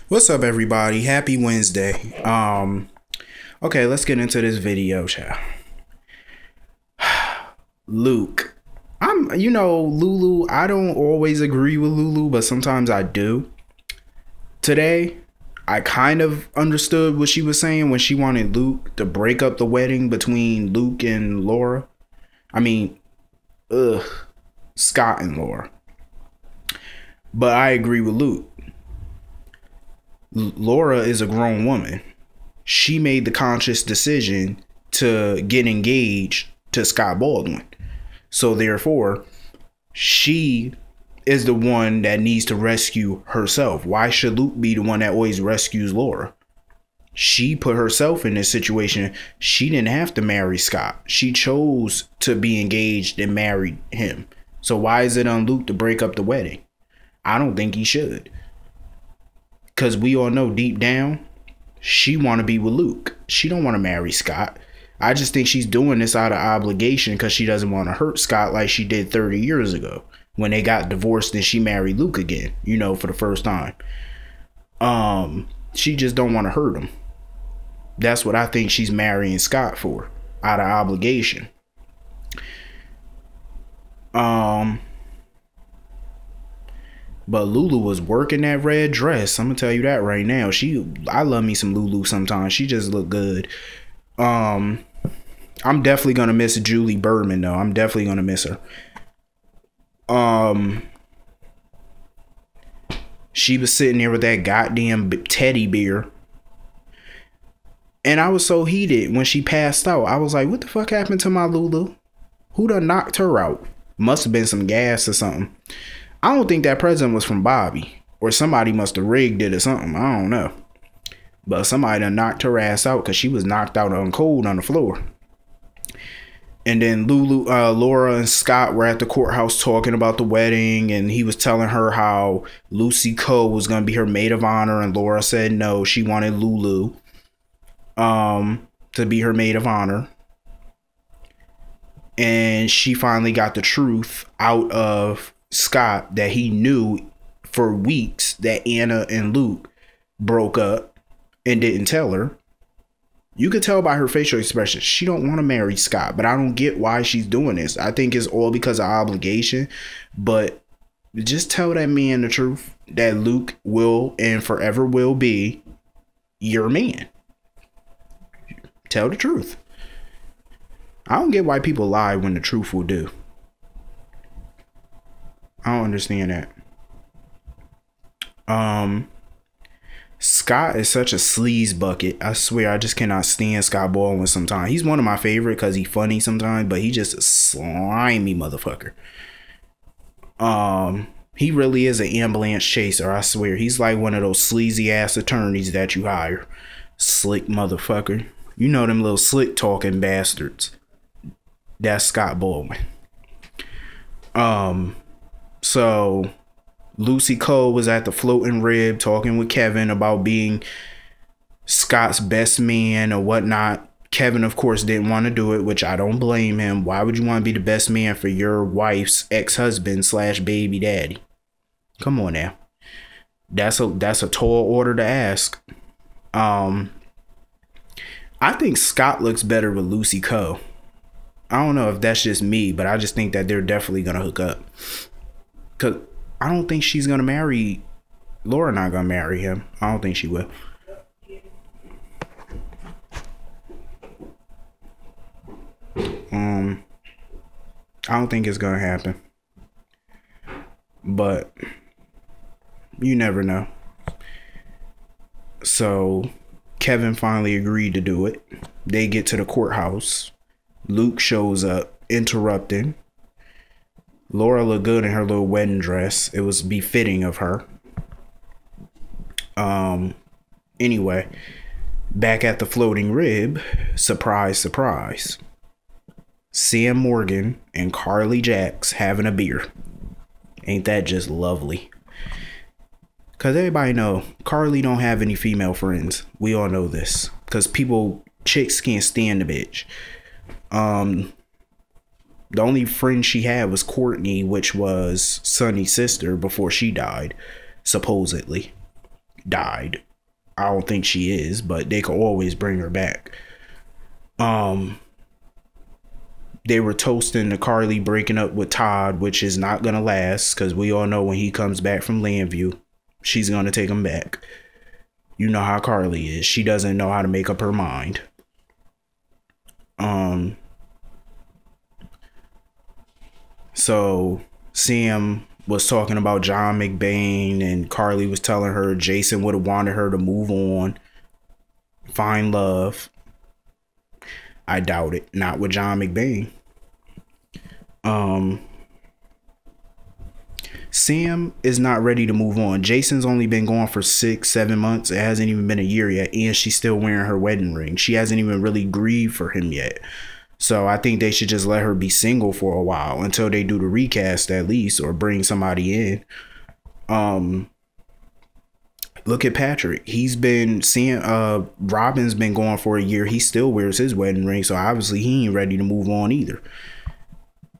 What's up, everybody? Happy Wednesday. Okay, let's get into this video, child. Luke. Lulu, I don't always agree with Lulu, but sometimes I do. Today, I kind of understood what she was saying when she wanted Luke to break up the wedding between Luke and Laura. Scott and Laura. But I agree with Luke. Laura is a grown woman. She made the conscious decision to get engaged to Scott Baldwin. So therefore, she is the one that needs to rescue herself. Why should Luke be the one that always rescues Laura? She put herself in this situation. She didn't have to marry Scott. She chose to be engaged and marry him. So why is it on Luke to break up the wedding? I don't think he should. Because we all know deep down, she want to be with Luke. She don't want to marry Scott. I just think she's doing this out of obligation because she doesn't want to hurt Scott like she did 30 years ago when they got divorced and she married Luke again, for the first time. She just don't want to hurt him. That's what I think she's marrying Scott for, out of obligation. But Lulu was working that red dress. I'm gonna tell you that right now. I love me some Lulu sometimes. She just look good. I'm definitely gonna miss Julie Berman though. I'm definitely gonna miss her. She was sitting there with that goddamn teddy bear. And I was so heated when she passed out. I was like, what the fuck happened to my Lulu? Who done knocked her out? Must have been some gas or something. I don't think that present was from Bobby, or somebody must have rigged it or something. I don't know. But somebody done knocked her ass out because she was knocked out on cold on the floor. And then Laura and Scott were at the courthouse talking about the wedding, and he was telling her how Lucy Coe was going to be her maid of honor, and Laura said no, she wanted Lulu to be her maid of honor. And she finally got the truth out of Scott that he knew for weeks that Anna and Luke broke up and didn't tell her. You could tell by her facial expression she don't want to marry Scott, but I don't get why she's doing this. I think it's all because of obligation, but just tell that man the truth that Luke will and forever will be your man. Tell the truth. I don't get why people lie when the truth will do. I don't understand that. Scott is such a sleaze bucket. I swear I just cannot stand Scott Baldwin sometimes. He's one of my favorite because he's funny sometimes, but he just a slimy motherfucker. He really is an ambulance chaser, I swear. He's like one of those sleazy ass attorneys that you hire. Slick motherfucker. You know them little slick talking bastards. That's Scott Baldwin. So Lucy Coe was at the Floating Rib talking with Kevin about being Scott's best man or whatnot. Kevin, of course, didn't want to do it, which I don't blame him. Why would you want to be the best man for your wife's ex-husband / baby daddy? Come on now. That's a tall order to ask. I think Scott looks better with Lucy Coe. I don't know if that's just me, but I just think that they're definitely going to hook up. Because I don't think she's going to marry... Laura not going to marry him. I don't think she will. I don't think it's going to happen. But you never know. So Kevin finally agreed to do it. They get to the courthouse. Luke shows up, interrupting. Laura looked good in her little wedding dress. It was befitting of her. Anyway, back at the Floating Rib, surprise, surprise. Sam Morgan and Carly Jacks having a beer. Ain't that just lovely? Because everybody know Carly don't have any female friends. We all know this. Because chicks can't stand the bitch. The only friend she had was Courtney, which was Sonny's sister before she died, supposedly. died. I don't think she is, but they could always bring her back. They were toasting to Carly breaking up with Todd, which is not gonna last, because we all know when he comes back from Landview, she's gonna take him back. You know how Carly is. She doesn't know how to make up her mind. So Sam was talking about John McBain, and Carly was telling her Jason would have wanted her to move on, find love. I doubt it. Not with John McBain. Sam is not ready to move on. Jason's only been gone for 6-7 months. It hasn't even been a year yet, and she's still wearing her wedding ring. She hasn't even really grieved for him yet. So I think they should just let her be single for a while until they do the recast at least, or bring somebody in. Look at Patrick. He's been seeing Robin's been gone for a year. He still wears his wedding ring, so obviously he ain't ready to move on either.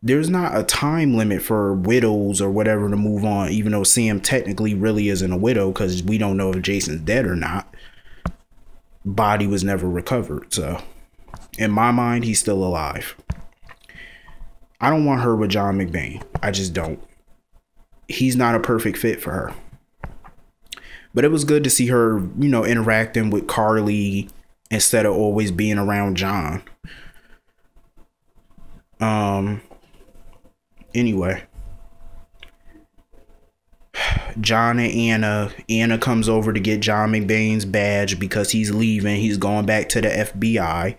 There's not a time limit for widows or whatever to move on, even though Sam technically really isn't a widow, because we don't know if Jason's dead or not. Body was never recovered, so in my mind, he's still alive. I don't want her with John McBain. I just don't. He's not a perfect fit for her. But it was good to see her, you know, interacting with Carly instead of always being around John. Anyway. John and Anna comes over to get John McBain's badge because he's leaving. He's going back to the FBI.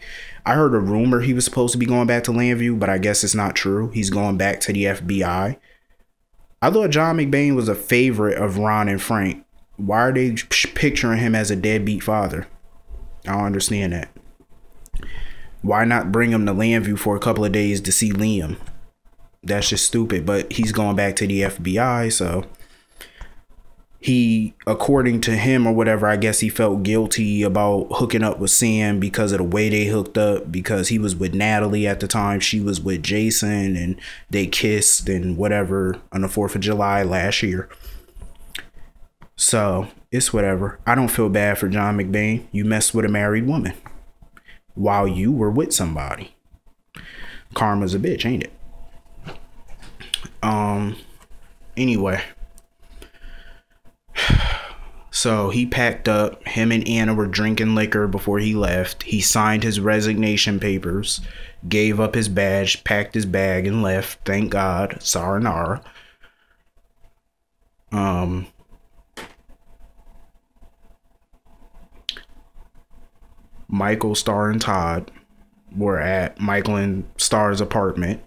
I heard a rumor he was supposed to be going back to Landview, but I guess it's not true. He's going back to the FBI. I thought John McBain was a favorite of Ron and Frank. Why are they picturing him as a deadbeat father? I don't understand that. Why not bring him to Landview for a couple of days to see Liam? That's just stupid. But he's going back to the FBI, so he, according to him or whatever, I guess he felt guilty about hooking up with Sam because of the way they hooked up, because he was with Natalie at the time, she was with Jason, and they kissed and whatever on the 4th of July last year. So it's whatever. I don't feel bad for John McBain. You messed with a married woman while you were with somebody. Karma's a bitch, ain't it? Anyway. So he packed up. Him and Anna were drinking liquor before he left. He signed his resignation papers, gave up his badge, packed his bag, and left. Thank God. Sayonara. Michael, Starr, and Todd were at Michael and Starr's apartment.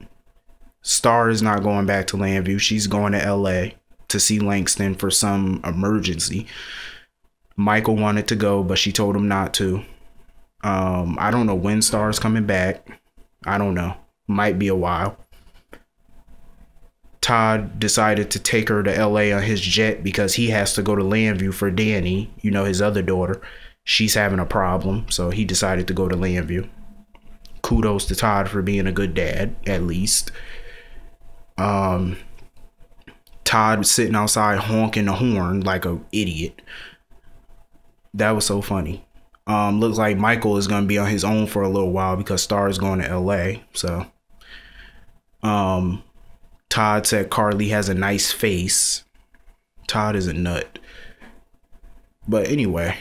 Starr is not going back to Landview. She's going to LA to see Langston for some emergency. Michael wanted to go, but she told him not to. I don't know when Starr's coming back. I don't know. Might be a while. Todd decided to take her to LA on his jet because he has to go to Landview for Danny, you know, his other daughter. She's having a problem, so he decided to go to Landview. Kudos to Todd for being a good dad, at least. Todd was sitting outside honking the horn like an idiot. That was so funny. Looks like Michael is going to be on his own for a little while because Starr is going to LA. So, Todd said Carly has a nice face. Todd is a nut. But anyway,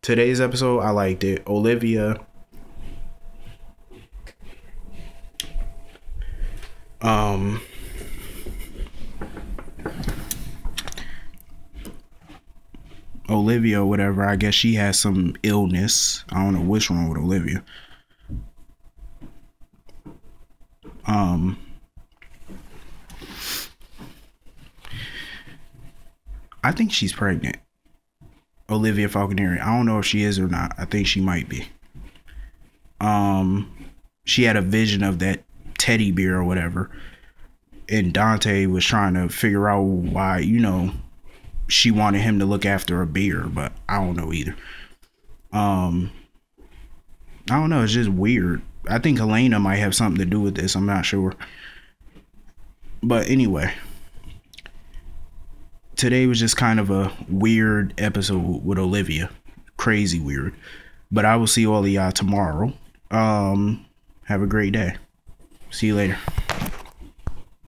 today's episode, I liked it. Olivia. Olivia or whatever, I guess she has some illness. I don't know what's wrong with Olivia. I think she's pregnant. Olivia Falconeri. I don't know if she is or not. I think she might be. She had a vision of that teddy bear or whatever, and Dante was trying to figure out why, you know, she wanted him to look after a bear, but I don't know either. I don't know, it's just weird. I think Helena might have something to do with this. I'm not sure. But anyway, today was just kind of a weird episode with Olivia. Crazy weird. But I will see all of y'all tomorrow. Have a great day. See you later.